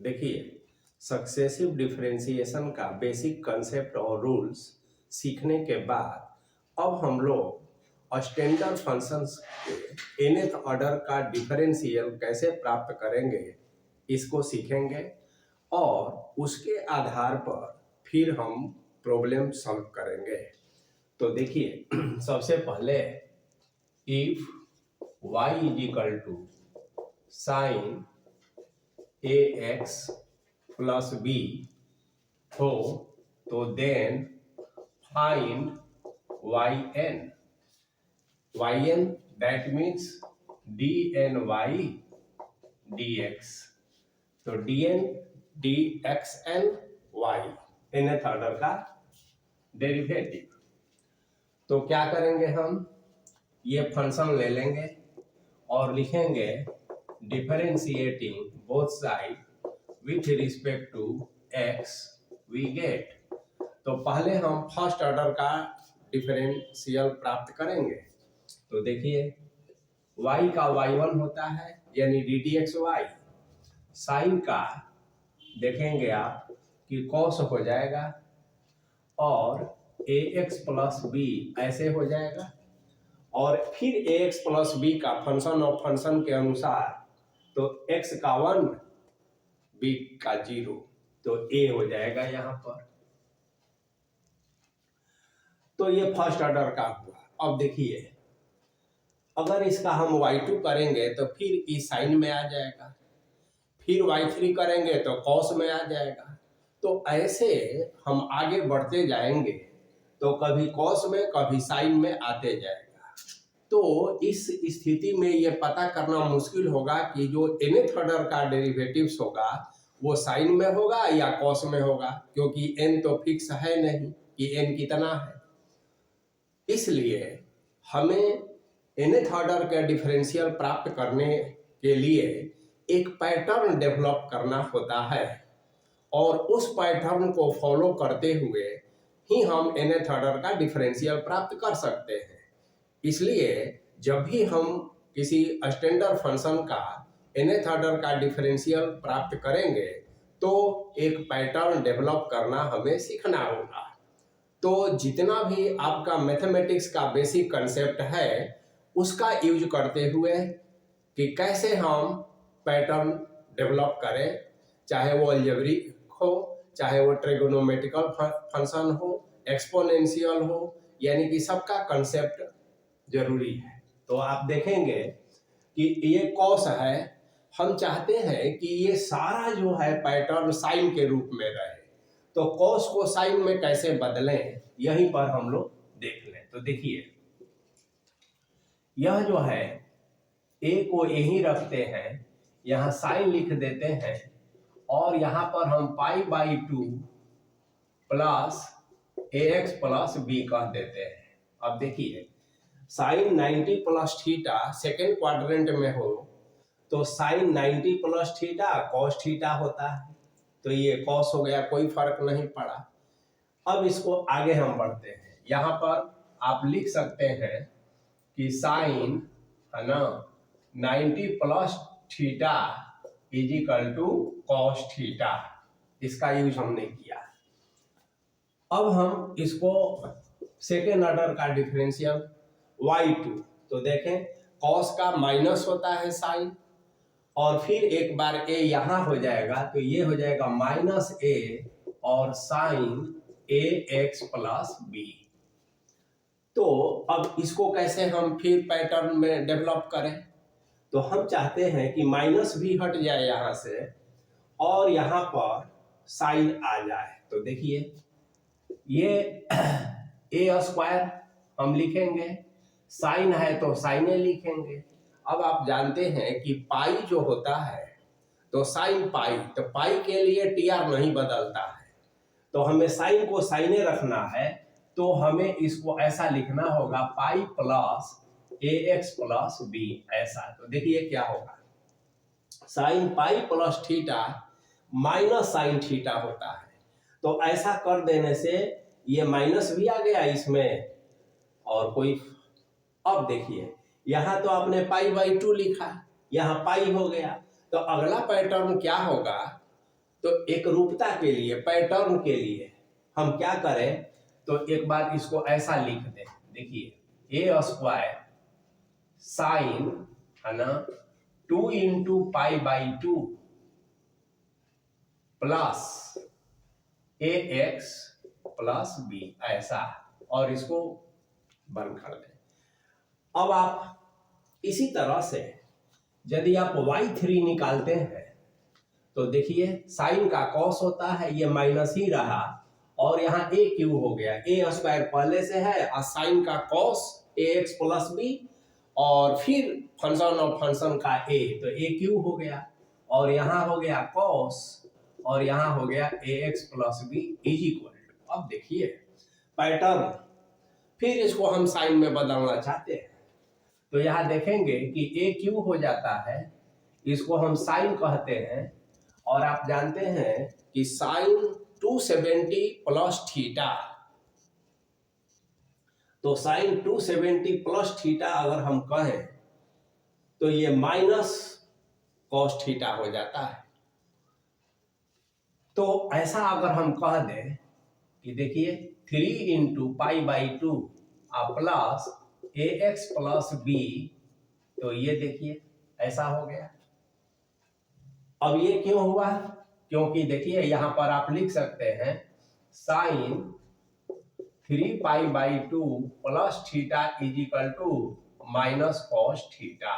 देखिए, successive differentiation का basic concept और रूल्स सीखने के बाद अब हम लोग स्टैंडर्ड फंक्शंस के nth ऑर्डर का डिफरेंशियल कैसे प्राप्त करेंगे इसको सीखेंगे और उसके आधार पर फिर हम प्रॉब्लम सॉल्व करेंगे। तो देखिए, सबसे पहले if y is equal to sine ax plus b हो तो then find yn that means dny dx। तो dn dxn y nth order का डेरिवेटिव। तो क्या करेंगे, हम ये फंक्शन ले लेंगे और लिखेंगे differentiating both side with respect to x we get. तो पहले हम फर्स्ट ऑर्डर का डिफरेंशियल प्राप्त करेंगे। तो देखिए, y का y1 होता है यानी ddxy, साइन का देखेंगे आप कि cos हो जाएगा और ax प्लस b ऐसे हो जाएगा और फिर ax प्लस b का फंक्शन और फंक्शन के अनुसार तो x का 1 b का 0 तो a हो जाएगा यहाँ पर। तो ये फर्स्ट ऑर्डर का हुआ। अब देखिए, अगर इसका हम y2 करेंगे तो फिर इस साइन में आ जाएगा, फिर y3 करेंगे तो cos में आ जाएगा। तो ऐसे हम आगे बढ़ते जाएंगे तो कभी cos में कभी साइन में आते जाएगा। तो इस स्थिति में ये पता करना मुश्किल होगा कि जो nth ऑर्डर का डेरिवेटिव्स होगा वो साइन में होगा या cos में होगा, क्योंकि n तो फिक्स है नहीं कि n कितना है। इसलिए हमें nth ऑर्डर का डिफरेंशियल प्राप्त करने के लिए एक पैटर्न डेवलप करना होता है और उस पैटर्न को फॉलो करते हुए ही हम nth ऑर्डर का डिफरेंशियल प्राप्त कर सकते हैं। इसलिए जब भी हम किसी स्टैंडर्ड फंक्शन का nth ऑर्डर का डिफरेंशियल प्राप्त करेंगे तो एक पैटर्न डेवलप करना हमें सीखना होगा। तो जितना भी आपका मैथमेटिक्स का बेसिक कंसेप्ट है उसका यूज करते हुए कि कैसे हम पैटर्न डेवलप करें, चाहे वो अलजेब्रिक हो, चाहे वो ट्रिगोनोमेट्रिकल फंक्शन हो, एक्सपोनेंशियल हो, यानी कि सबका कंसेप्ट जरूरी है। तो आप देखेंगे कि ये cos है, हम चाहते हैं कि ये सारा जो है पैटर्न साइन के रूप में रहे। तो cos को साइन में कैसे बदलें यहीं पर हम लोग देख लें। तो देखिए, यह जो है a को यहीं रखते हैं, यहाँ साइन लिख देते हैं और यहाँ पर हम π/2 प्लस ax प्लस b कह देते हैं। अब देखिए, sine 90 plus theta second quadrant में हो तो sine 90 plus theta cos theta होता है। तो ये cos हो गया, कोई फर्क नहीं पड़ा। अब इसको आगे हम बढ़ते हैं। यहाँ पर आप लिख सकते हैं कि साइन है ना 90 plus theta is equal to cos theta, इसका यूज हमने किया। अब हम इसको सेकेंड ऑर्डर का डिफरेंशियल y2, तो देखें cos का माइनस होता है साइन और फिर एक बार a यहाँ हो जाएगा तो ये हो जाएगा माइनस a और साइन ax प्लस b। तो अब इसको कैसे हम फिर पैटर्न में डेवलप करें, तो हम चाहते हैं कि माइनस भी हट जाए यहाँ से और यहाँ पर साइन आ जाए। तो देखिए, ये a स्क्वायर हम लिखेंगे, साइन है तो साइने लिखेंगे। अब आप जानते हैं कि पाई जो होता है तो साइन पाई, तो पाई के लिए tr नहीं बदलता है, तो हमें साइन को साइने रखना है तो हमें इसको ऐसा लिखना होगा pi plus ax plus b ऐसा। तो देखिए क्या होगा, sine pi plus theta minus sine theta होता है। तो ऐसा कर देने से ये माइनस भी आ गया इसमें और कोई, अब देखिए यहाँ तो आपने π/2 लिखा, यहाँ पाई हो गया। तो अगला पैटर्न क्या होगा तो एक रूपता के लिए, पैटर्न के लिए हम क्या करें, तो एक बार इसको ऐसा लिख दें। देखिए ए स्क्वायर साइन, है ना, 2 into pi by 2 plus a x plus b, ऐसा, और इसको बंद कर दें। अब आप इसी तरह से यदि आप y3 निकालते हैं तो देखिए साइन का कॉस होता है, ये माइनस ही रहा, और यहाँ ए क्यू हो गया, ए स्क्वायर पहले से है और साइन का cos A x plus B, और फिर फंक्शन ऑफ फंक्शन का ए, तो ए क्यू हो गया, और यहाँ हो गया कॉस, और यहाँ हो गया A x plus B is equal to. अब देखिए पैटर्न, फिर इसको हम साइन में बदलना चाहते हैं तो यहाँ देखेंगे कि ए क्यू हो जाता है, इसको हम साइन कहते हैं, और आप जानते हैं कि साइन 270 प्लस थीटा, तो साइन 270 प्लस थीटा अगर हम कहें तो ये माइनस कॉस थीटा हो जाता है। तो ऐसा अगर हम कह दें कि देखिए 3 into pi by 2 plus a x plus b, तो ये देखिए ऐसा हो गया। अब ये क्यों हुआ, क्योंकि देखिए यहां पर आप लिख सकते हैं sine 3 pi by 2 plus theta is equal to minus cos theta.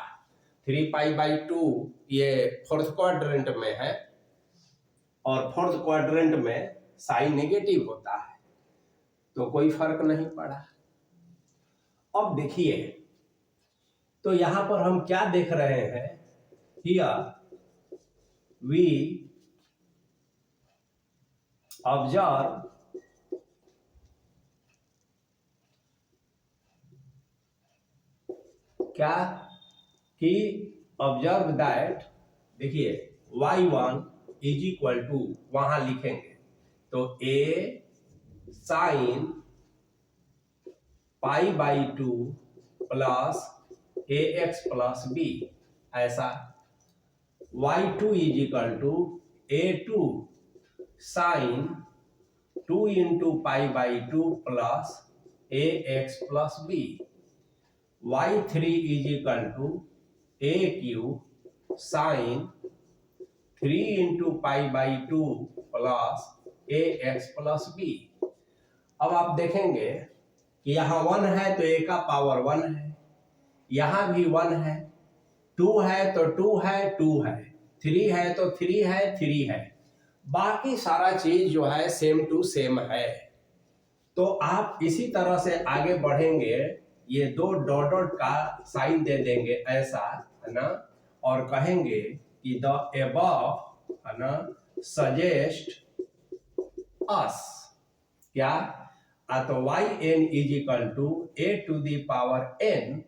3 pi by 2 ये फोर्थ क्वाड्रेंट में है, और फोर्थ क्वाड्रेंट में साइन नेगेटिव होता है, तो कोई फर्क नहीं पड़ा। अब देखिए तो यहां पर हम क्या देख रहे हैं, हियर वी ऑब्जर्व क्या कि ऑब्जर्व दैट, देखिए y1 इज इक्वल टू, वहां लिखेंगे तो a sine pi by 2 plus a x plus b, ऐसा, y2 is equal to a2 sine 2 into pi by 2 plus a x plus b, y3 is equal to a cube sine 3 into pi by 2 plus a x plus b. अब आप देखेंगे कि यहाँ 1 है तो a का power 1 है, यहाँ भी 1 है, 2 है तो 2 है, 2 है, 3 है तो 3 है, 3 है, बाकी सारा चीज जो है सेम टू सेम है। तो आप इसी तरह से आगे बढ़ेंगे, ये दो डॉट डॉट का साइन दे देंगे ऐसा, है ना, और कहेंगे कि द अबव, है ना, सजेस्ट अस क्या, तो yn is equal to a to the power n,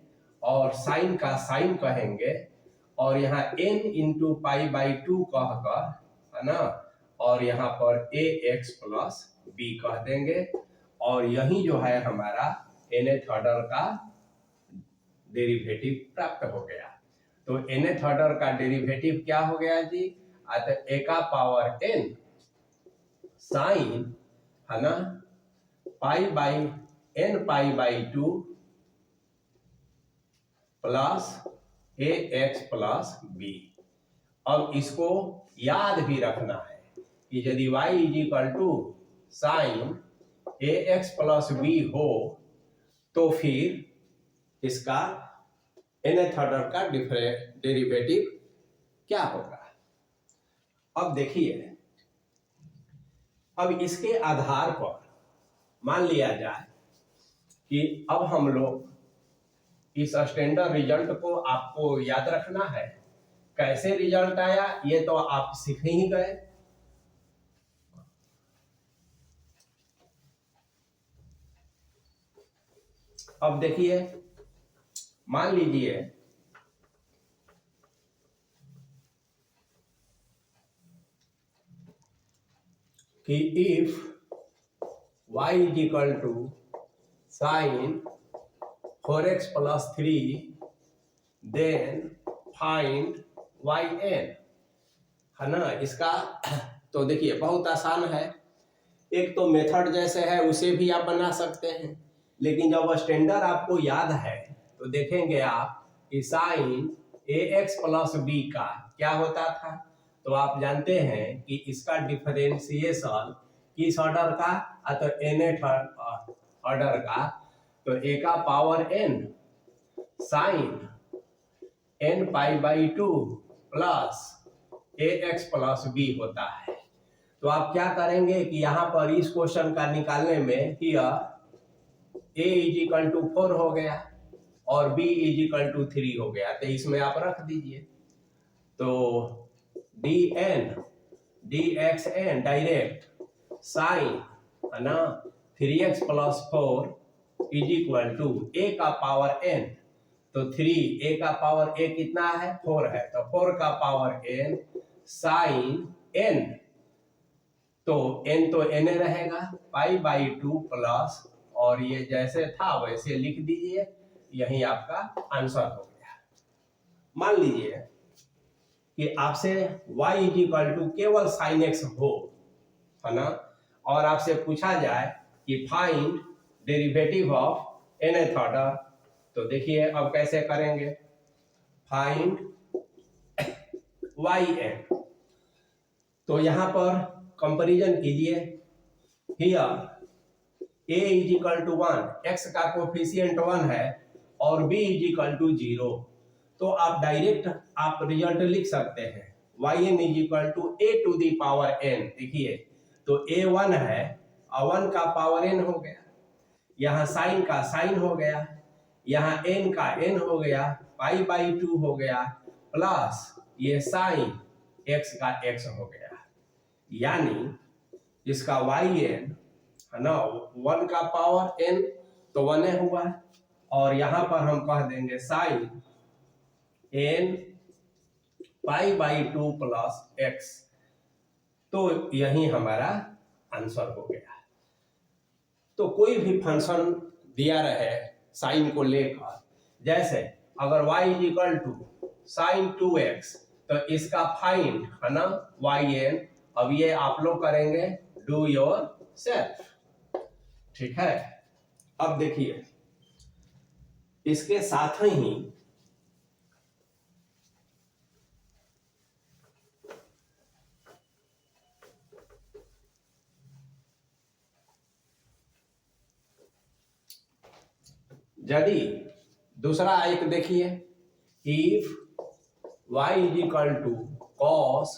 और साइन का साइन कहेंगे, और यहाँ n इंटू पाई बाई 2 कहकर, है ना, और यहाँ पर a x प्लस b कह देंगे, और यही जो है हमारा nth ऑर्डर का डेरिवेटिव प्राप्त हो गया। तो nth ऑर्डर का डेरिवेटिव क्या हो गया जी, तो a का पावर n साइन, है ना, pi by n pi by 2 plus a x plus b. अब इसको याद भी रखना है कि यदि y is equal to sine a x plus b हो तो फिर इसका nth ऑर्डर का डेरिवेटिव क्या होगा। अब देखिए, अब इसके आधार पर मान लिया जाए कि अब हम लोग इस स्टैंडर्ड रिजल्ट को आपको याद रखना है। कैसे रिजल्ट आया ये तो आप सीख ही गए। अब देखिए, मान लीजिए कि if y is equal to sin 4x plus 3 then find yn, है ना, इसका तो देखिए बहुत आसान है, एक तो मेथड जैसे है उसे भी आप बना सकते हैं, लेकिन जब स्टैंडर्ड आपको याद है तो देखेंगे आप कि sign a x plus B का क्या होता था। तो आप जानते हैं कि इसका डिफरेंशिएशन किस ऑर्डर का, तो nth ऑर्डर का, तो a का power n sine n pi by 2 plus a x plus b होता है। तो आप क्या करेंगे कि यहाँ पर इस क्वेश्चन का निकालने में here a is equal to 4 हो गया और b इज इक्वल टू 3 हो गया, तो इसमें आप रख दीजिए। तो dn dxn डायरेक्ट साइन है ना 3x plus 4 is equal to a का पावर n, तो 3 a का पावर a कितना है 4 है, तो 4 का पावर n साइन n, तो n तो n रहेगा पाई बाई 2 प्लस, और ये जैसे था वैसे लिख दीजिए, यही आपका आंसर हो गया। मान लीजिए कि आपसे y इज इक्वल टू केवल साइन x हो, है ना, और आपसे पूछा जाए कि find derivative of nth order, तो देखिए अब कैसे करेंगे, फाइंड yn, तो यहां पर कंपैरिजन कीजिए, here a is equal to 1, x का कोफिशिएंट 1 है और b इज इक्वल टू 0, तो आप डायरेक्ट आप रिजल्ट लिख सकते हैं yn is equal to a to the power n। देखिए तो a 1 है और 1 का पावर n हो गया, यहाँ साइन का साइन हो गया, यहाँ n का n हो गया, पाई बाई 2 हो गया, प्लस ये साइन x का x हो गया, यानी इसका yn है ना 1 का पावर n तो 1 हुआ, और यहां पर हम कह देंगे sine n pi by 2 plus x, तो यही हमारा आंसर हो गया। तो कोई भी फंक्शन दिया रहे साइन को लेकर, जैसे अगर y is equal to sine 2x, तो इसका फाइंड है ना yn, अब ये आप लोग करेंगे डू योर सेल्फ, ठीक है। अब देखिए इसके साथ ही यदि दूसरा एक देखिए, if y is equal to cos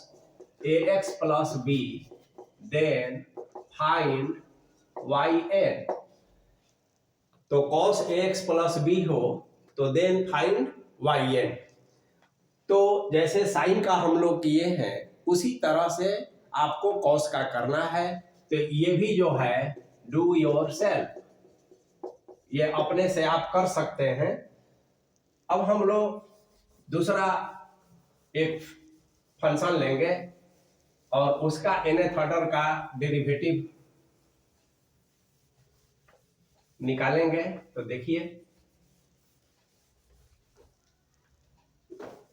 ax plus b then find yn, तो cos ax प्लस b हो तो देन फाइंड yn, तो जैसे साइन का हम लोग किए हैं उसी तरह से आपको cos का करना है, तो ये भी जो है डू योर सेल्फ, ये अपने से आप कर सकते हैं। अब हम लोग दूसरा एक फंक्शन लेंगे और उसका nth ऑर्डर का डेरिवेटिव निकालेंगे, तो देखिए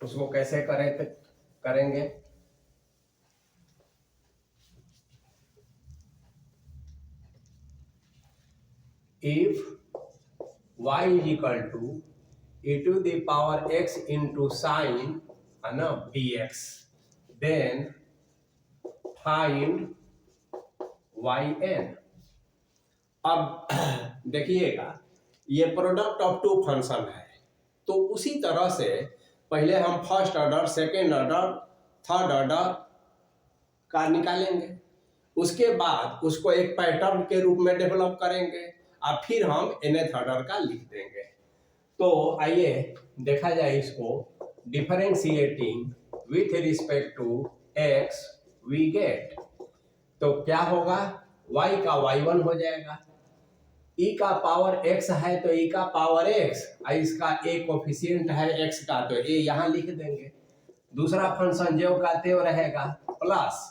उसको कैसे करेंगे। If y is equal to e to the power x into sine है ना bx, देन फाइंड yn। अब देखिएगा ये प्रोडक्ट ऑफ टू फंक्शन है, तो उसी तरह से पहले हम first order, second order, third order का निकालेंगे, उसके बाद उसको एक पैटर्न के रूप में डेवलप करेंगे और फिर हम nth ऑर्डर का लिख देंगे। तो आइए देखा जाए इसको, differentiating with respect to x we get, तो क्या होगा, y का y1 हो जाएगा, e का पावर x है तो e का पावर x, इसका a कोफिशिएंट है x का तो a यहाँ लिख देंगे, दूसरा फंक्शन ज्यों का त्यों रहेगा, प्लस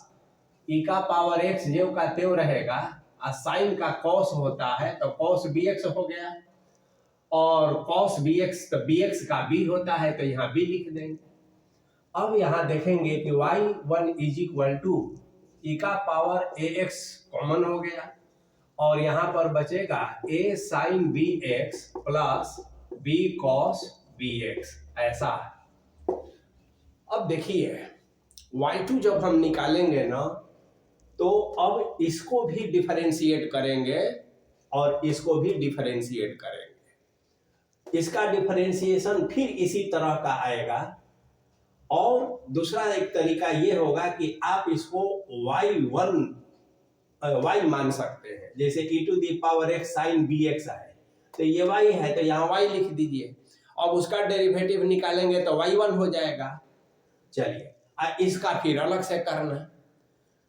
e का पावर x ज्यों का त्यों रहेगा, और साइन का cos होता है तो cos bx हो गया, और cos bx तो bx का b होता है तो यहाँ b लिख देंगे। अब यहाँ देखेंगे कि y1 इज इक्वल टू ई का पावर ए एक्स कॉमन हो गया और यहाँ पर बचेगा A sine B X plus B cos B X, ऐसा है। अब देखिए y2 जब हम निकालेंगे ना तो अब इसको भी डिफरेंशिएट करेंगे और इसको भी डिफरेंशिएट करेंगे। इसका डिफरेंशिएशन फिर इसी तरह का आएगा और दूसरा एक तरीका ये होगा कि आप इसको y मान सकते हैं। जैसे e to the power x sine B x है तो ये y है तो यहाँ y लिख दीजिए। अब उसका डेरिवेटिव निकालेंगे तो y1 हो जाएगा। चलिए इसका फिर अलग से करना,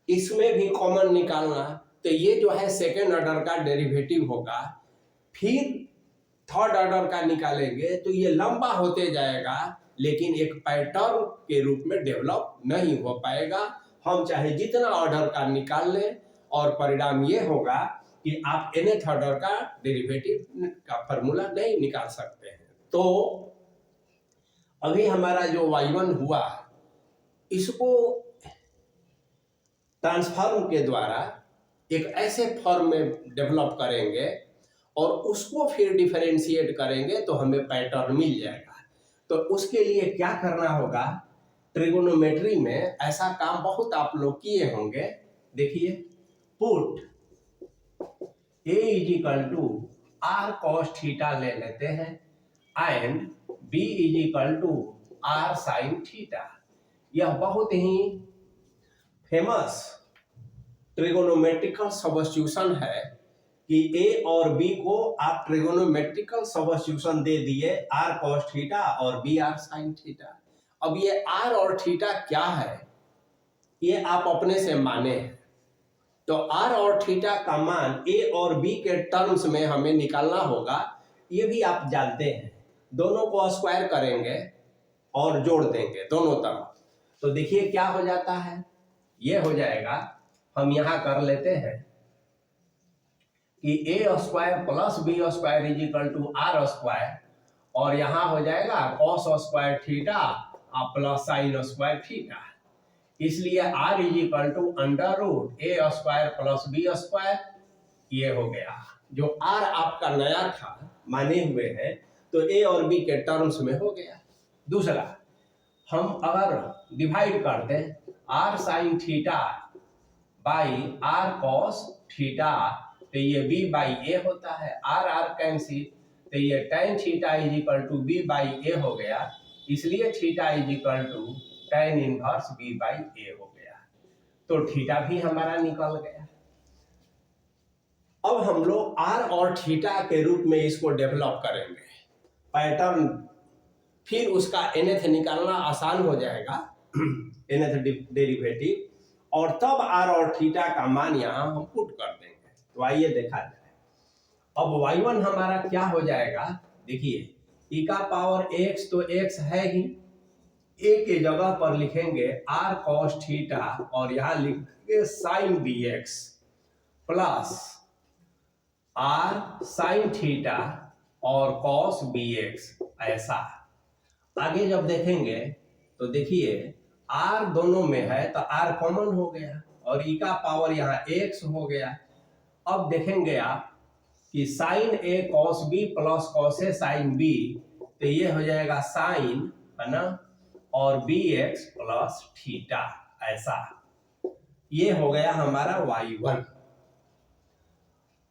इसमें भी कॉमन निकालना, तो ये जो है सेकेंड ऑर्डर का डेरिवेटिव होगा। फिर थर्ड ऑर्डर का निकालेंगे तो ये लंबा होते जाएगा लेकिन एक पैटर्न के रूप में डेवलप नहीं हो पाएगा। हम चाहे जितना ऑर्डर का निकाल लें और परिणाम ये होगा कि आप nth ऑर्डर का डेरिवेटिव का फॉर्मूला नहीं निकाल सकते हैं। तो अभी हमारा जो y1 हुआ इसको ट्रांसफॉर्म के द्वारा एक ऐसे फॉर्म में डेवलप करेंगे और उसको फिर डिफरेंशिएट करेंगे तो हमें पैटर्न मिल जाएगा। तो उसके लिए क्या करना होगा, ट्रिगोनोमेट्री में ऐसा काम बहुत आप लोग किए होंगे। देखिए put a is equal to r cos theta ले लेते हैं and b is equal to r sine theta. यह बहुत ही फेमस ट्रिगोनोमेट्रिकल सब्स्टिट्यूशन है कि a और b को आप ट्रिगोनोमेट्रिकल सब्स्टिट्यूशन दे दिए r cos थीटा और b r sin थीटा। अब ये r और थीटा क्या है ये आप अपने से माने हैं। तो r और थीटा का मान a और b के टर्म्स में हमें निकालना होगा। ये भी आप जानते हैं, दोनों को स्क्वायर करेंगे और जोड़ देंगे दोनों तरफ। तो देखिए क्या हो जाता है, ये हो जाएगा, हम यहाँ कर लेते हैं कि a square plus b square is equal to r square और यहाँ हो जाएगा cos square theta plus sine square theta. इसलिए r is equal to under root a square plus b square, ये हो गया। जो r आपका नया था माने हुए हैं तो a और b के टर्म्स में हो गया। दूसरा हम अगर डिवाइड कर दें r sine theta by r cos theta तो ये b बाई ए होता है, r कैंसिल तो ये tan theta is equal to b by A हो गया। इसलिए theta is equal to tan inverse b by A हो गया। तो थीटा भी हमारा निकल गया। अब हम लोग r और थीटा के रूप में इसको डेवलप करेंगे पैटर्न, फिर उसका nth निकालना आसान हो जाएगा nth डेरिवेटिव, और तब r और थीटा का मान यहाँ हम पुट कर देंगे। तो आइए देखा जाए। अब y1 हमारा क्या हो जाएगा, देखिए e का पावर x तो x है ही, a के जगह पर लिखेंगे r cos थीटा और यहाँ लिखेंगे sin bx plus r sin theta और cos bx, ऐसा। आगे जब देखेंगे तो देखिए r दोनों में है तो r कॉमन हो गया और e का पावर यहाँ x हो गया। अब देखेंगे आप कि sine a cos b plus cos a sin b, तो ये हो जाएगा साइन, है ना, और bx प्लस थीटा, ऐसा। ये हो गया हमारा y1।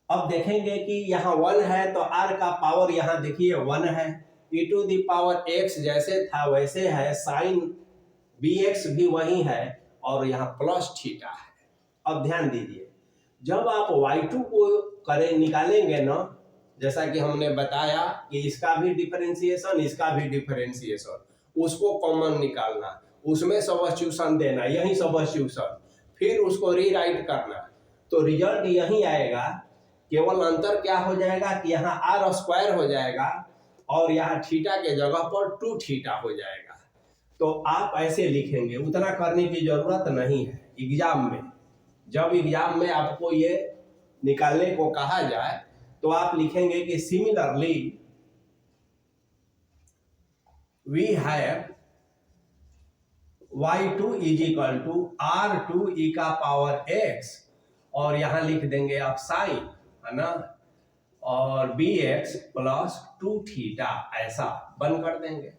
अब देखेंगे कि यहाँ 1 है तो r का पावर यहाँ देखिए 1 है, e to the power x जैसे था वैसे है, साइन bx भी वही है और यहाँ प्लस थीटा है। अब ध्यान दीजिए जब आप y2 को करें निकालेंगे ना, जैसा कि हमने बताया कि इसका भी डिफरेंशिएशन इसका भी डिफरेंशिएशन, उसको कॉमन निकालना, उसमें सब्स्टिट्यूशन देना, यही सब्स्टिट्यूशन, फिर उसको रीराइट करना, तो रिजल्ट यही आएगा। केवल अंतर क्या हो जाएगा कि यहाँ r स्क्वायर हो जाएगा और यहाँ थीटा के जगह पर 2 थीटा हो जाएगा। तो आप ऐसे लिखेंगे, उतना करने की जरूरत नहीं है। एग्जाम में जब एग्जाम में आपको ये निकालने को कहा जाए तो आप लिखेंगे कि similarly we have y2 is equal to r2 e का पावर x, और यहां लिख देंगे आप साइन, है ना, और bx प्लस 2 थीटा, ऐसा बंद कर देंगे।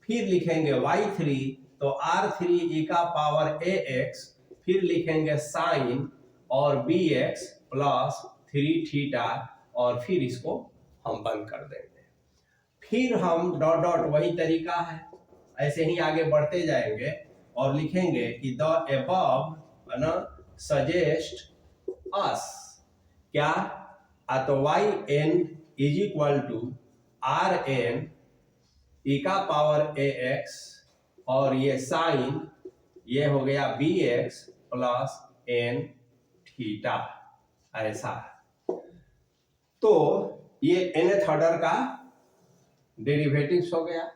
फिर लिखेंगे y3 तो r3 e का पावर ax, फिर लिखेंगे साइन और bx प्लस 3 थीटा, और फिर इसको हम बंद कर देंगे। फिर हम डॉट डॉट, वही तरीका है, ऐसे ही आगे बढ़ते जाएंगे और लिखेंगे कि द अबव, है ना, सजेस्ट अस, क्या, तो yn is equal to rn e का पावर ax, और ये साइन, ये हो गया bx प्लस n थीटा, ऐसा। तो ये nth ऑर्डर का डेरिवेटिव्स हो गया।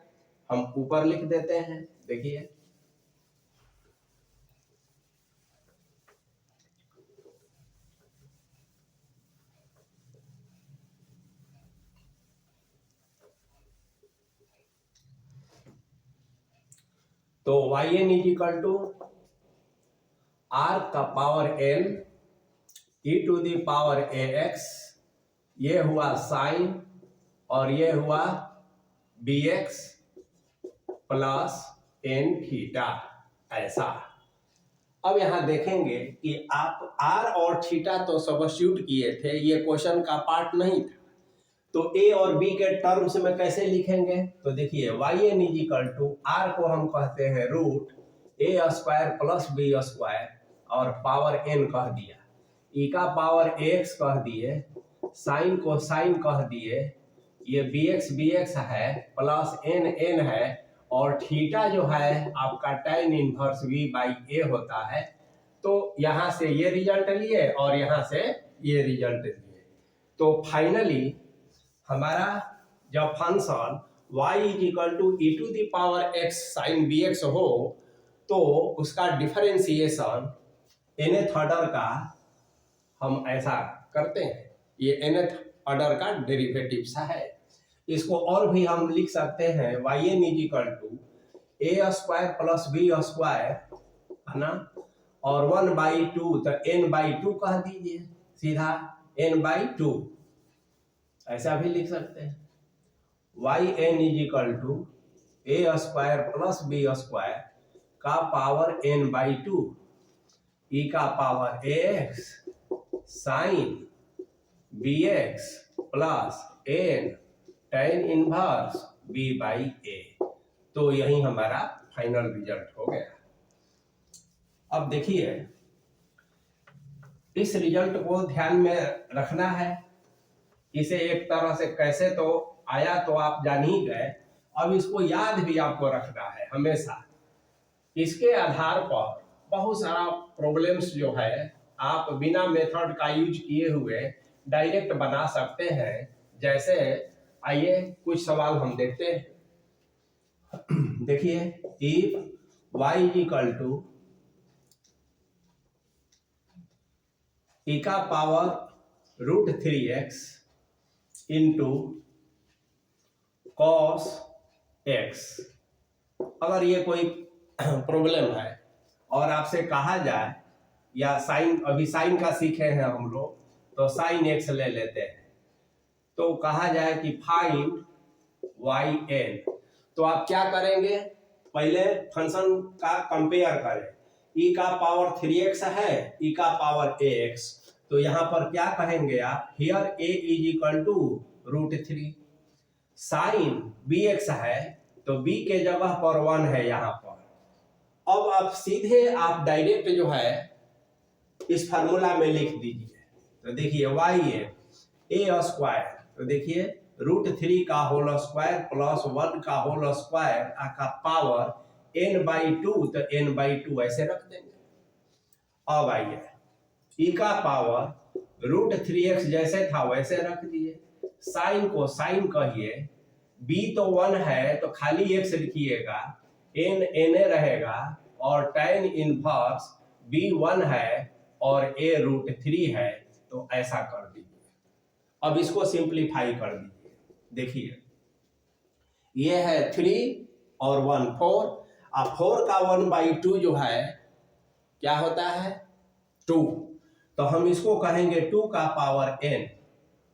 हम ऊपर लिख देते हैं, देखिए तो yn is equal to r का power n e to the power ax, ये हुआ साइन और ये हुआ bx प्लस n थीटा, ऐसा। अब यहां देखेंगे कि आप r और थीटा तो सब्स्टिट्यूट किए थे, ये क्वेश्चन का पार्ट नहीं था, तो a और b के टर्म्स में कैसे लिखेंगे? तो देखिए yn is equal to r को हम कहते हैं root a square plus b square और पावर n कह दिया, e का पावर ax कह दिए, साइन को साइन कह दिए, ये bx है प्लस n है, और थीटा जो है आपका tan inverse v by a होता है। तो यहां से ये रिजल्ट लिए और यहां से ये रिजल्ट लिए। तो फाइनली हमारा जब function y is equal to e to the power x sine bx हो, तो उसका डिफरेंशिएशन nth ऑर्डर का हम ऐसा करते हैं, ये nth ऑर्डर का डेरिवेटिव सा है। इसको और भी हम लिख सकते हैं yn is equal to a square plus b square, है ना, और 1/2, तो n/2 कह दीजिए, सीधा n/2, ऐसा भी लिख सकते हैं। yn is equal to a square plus b square का पावर n/2 e का power ax sine bx plus n tan inverse b by a। तो यही हमारा फाइनल रिजल्ट हो गया। अब देखिए इस रिजल्ट को ध्यान में रखना है, इसे एक तरह से कैसे तो आया तो आप जान ही गए, अब इसको याद भी आपको रखना है हमेशा। इसके आधार पर बहुत सारा प्रॉब्लम्स जो है आप बिना मेथड का यूज किए हुए डायरेक्ट बना सकते हैं। जैसे आइए कुछ सवाल हम देखते हैं। देखिए if y is equal to e का power root 3x into cos x, अगर ये कोई प्रॉब्लम है और आपसे कहा जाए, या साइन, अभी साइन का सीखे हैं हम लोग, तो साइन x ले लेते हैं, तो कहा जाए कि फाइंड yn, तो आप क्या करेंगे, पहले फंक्शन का कंपेयर करें। e का पावर 3x है, e का पावर ax, तो यहां पर क्या कहेंगे आप, here a is equal to root 3, sine bx है तो b के जगह पर 1 है यहाँ पर। अब आप सीधे आप डायरेक्ट जो है इस फार्मूला में लिख दीजिए, तो देखिए y a स्क्वायर, तो देखिए रूट 3 का होल स्क्वायर प्लस 1 का होल स्क्वायर का पावर n/2, तो n/2 ऐसे रख देंगे। अब आइए e का पावर रूट 3x जैसे था वैसे रख दिए, साइन को साइन कहिए, b तो 1 है तो खाली x लिखिएगा, n रहेगा, और tan इनवर्स b 1 है और a रूट 3 है, तो ऐसा कर दीजिए। अब इसको सिंप्लीफाई कर दीजिए, देखिए ये है 3 और 1 4, अब 4 का 1/2 जो है क्या होता है 2, तो हम इसको कहेंगे 2 का पावर n,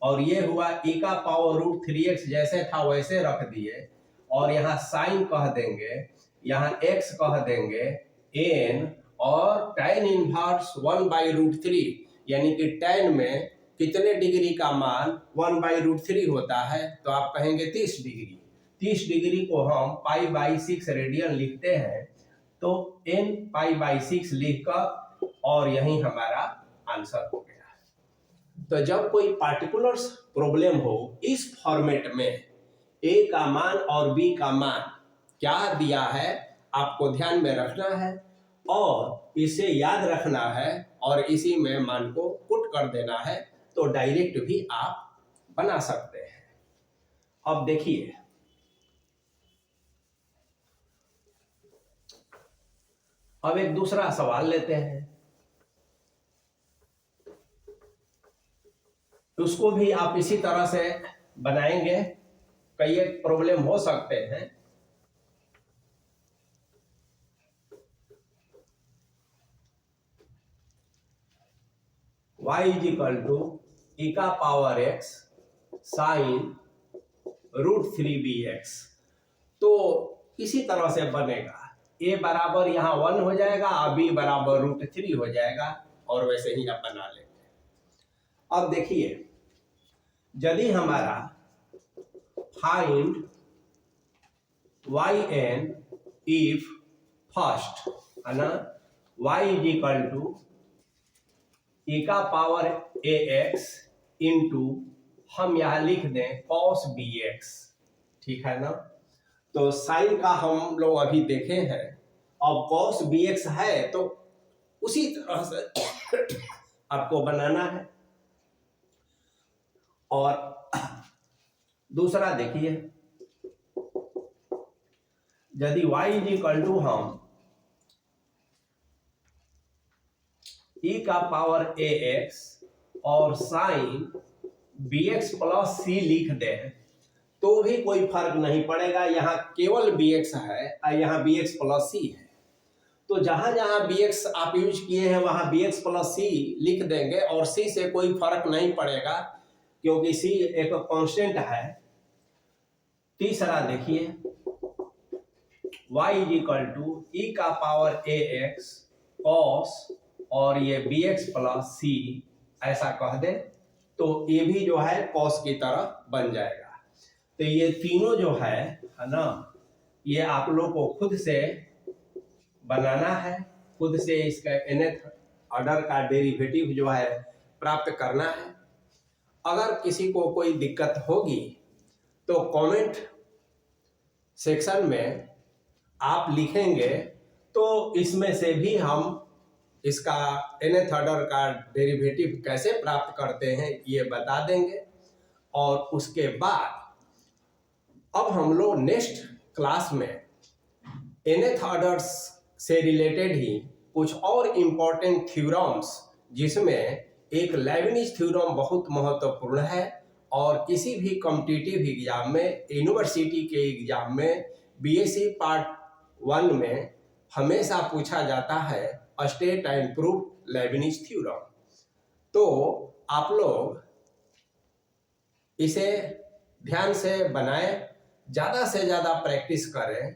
और ये हुआ e का पावर √3x, जैसे था वैसे रख दिए, और यहाँ साइन कह देंगे, यहाँ x कह देंगे n, और tan इनवर्स 1/√3, यानी कि tan में कितने डिग्री का मान 1/√3 होता है, तो आप कहेंगे 30 डिग्री। 30 डिग्री को हम π/6 रेडियन लिखते हैं, तो n π/6 लिखकर, और यही हमारा आंसर हो गया। तो जब कोई पार्टिकुलर प्रॉब्लम हो इस फॉर्मेट में, a का मान और b का मान क्या दिया है आपको ध्यान में रखना है, और इसे याद रखना है, और इसी में मान को पुट कर देना है, तो डायरेक्ट भी आप बना सकते हैं। अब देखिए, अब एक दूसरा सवाल लेते हैं, उसको भी आप इसी तरह से बनाएंगे। कई एक प्रॉब्लम हो सकते हैं। y = e का पावर x साइन √3bx, तो इसी तरह से बनेगा। a बराबर यहाँ 1 हो जाएगा, और b बराबर √3 हो जाएगा, और वैसे ही आप बना लेंगे। अब देखिए, यदि हमारा फाइंड yn if फर्स्ट है ना, y = e का पावर ax इंटू, हम यहां लिख दें cos bx, ठीक है ना। तो साइन का हम लोग अभी देखे हैं, अब cos bx है तो उसी तरह से आपको बनाना है। और दूसरा देखिए, यदि y = हम e का पावर ax और साइन bx + c लिख दें, तो भी कोई फर्क नहीं पड़ेगा, यहाँ केवल bx है और यहाँ bx + c है। तो जहां जहां bx आप यूज किए हैं वहां bx + c लिख देंगे, और c से कोई फर्क नहीं पड़ेगा, क्योंकि c एक कांस्टेंट है। तीसरा देखिए, y = e का पावर ax cos, और ये bx + c ऐसा कह दे, तो ये भी जो है cos की तरह बन जाएगा। तो ये तीनों जो है ना, ये आप लोग को खुद से बनाना है, खुद से इसका nth ऑर्डर का डेरिवेटिव जो है प्राप्त करना है। अगर किसी को कोई दिक्कत होगी तो कमेंट सेक्शन में आप लिखेंगे, तो इसमें से भी हम इसका nth ऑर्डर का डेरिवेटिव कैसे प्राप्त करते हैं ये बता देंगे। और उसके बाद अब हम लोग नेक्स्ट क्लास में nth ऑर्डर से रिलेटेड ही कुछ और इम्पोर्टेंट थ्योरम्स, जिसमें एक लेबनिज थ्योरम बहुत महत्वपूर्ण है, और किसी भी कॉम्पिटिटिव एग्जाम में, यूनिवर्सिटी के एग्जाम में, बीएससी पार्ट 1 में हमेशा पूछा जाता है state and prove Lebanese theorem. तो आप लोग इसे ध्यान से बनाएं, ज़्यादा से ज़्यादा प्रैक्टिस करें,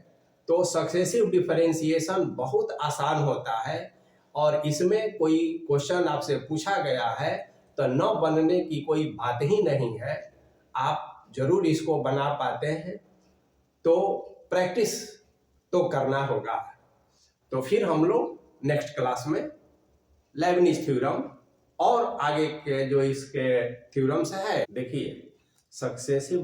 तो सक्सेसिव डिफरेंशिएशन बहुत आसान होता है। और इसमें कोई क्वेश्चन आपसे पूछा गया है तो न बनने की कोई बात ही नहीं है, आप जरूर इसको बना पाते हैं। तो प्रैक्टिस तो करना होगा। तो फिर हम लोग नेक्स्ट क्लास में लेबनिज थ्योरम और आगे के जो इसके थ्योरम्स है, देखिए सक्सेसिव